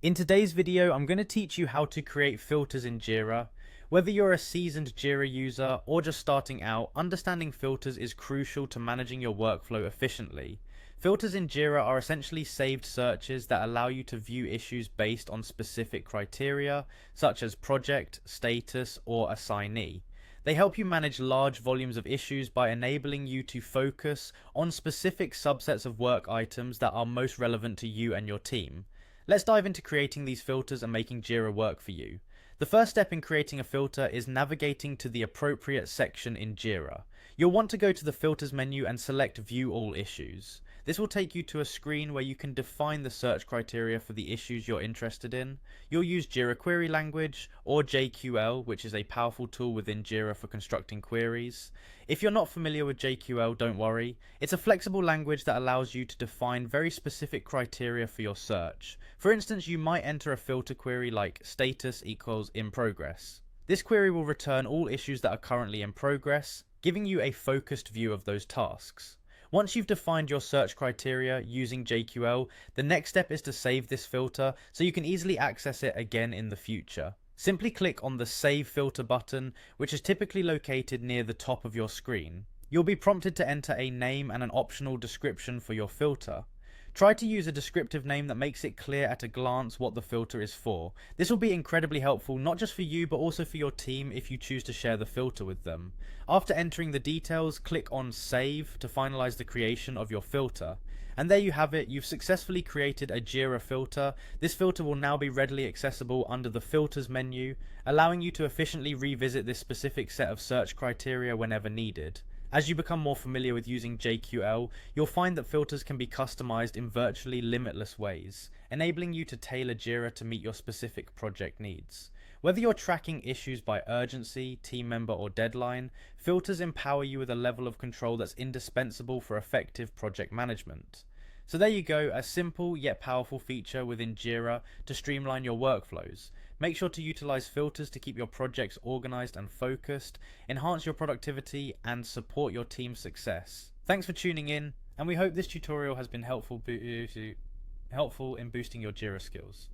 In today's video, I'm going to teach you how to create filters in Jira. Whether you're a seasoned Jira user or just starting out, understanding filters is crucial to managing your workflow efficiently. Filters in Jira are essentially saved searches that allow you to view issues based on specific criteria, such as project, status, or assignee. They help you manage large volumes of issues by enabling you to focus on specific subsets of work items that are most relevant to you and your team. Let's dive into creating these filters and making Jira work for you. The first step in creating a filter is navigating to the appropriate section in Jira. You'll want to go to the Filters menu and select View All Issues. This will take you to a screen where you can define the search criteria for the issues you're interested in. You'll use Jira Query Language or JQL, which is a powerful tool within Jira for constructing queries. If you're not familiar with JQL, don't worry. It's a flexible language that allows you to define very specific criteria for your search. For instance, you might enter a filter query like status equals in progress. This query will return all issues that are currently in progress, giving you a focused view of those tasks. Once you've defined your search criteria using JQL, the next step is to save this filter so you can easily access it again in the future. Simply click on the Save Filter button, which is typically located near the top of your screen. You'll be prompted to enter a name and an optional description for your filter. Try to use a descriptive name that makes it clear at a glance what the filter is for. This will be incredibly helpful not just for you but also for your team if you choose to share the filter with them. After entering the details, click on Save to finalize the creation of your filter. And there you have it, you've successfully created a Jira filter. This filter will now be readily accessible under the Filters menu, allowing you to efficiently revisit this specific set of search criteria whenever needed. As you become more familiar with using JQL, you'll find that filters can be customized in virtually limitless ways, enabling you to tailor Jira to meet your specific project needs. Whether you're tracking issues by urgency, team member, or deadline, filters empower you with a level of control that's indispensable for effective project management. So there you go, a simple yet powerful feature within Jira to streamline your workflows. Make sure to utilize filters to keep your projects organized and focused, enhance your productivity, and support your team's success. Thanks for tuning in, and we hope this tutorial has been helpful in boosting your Jira skills.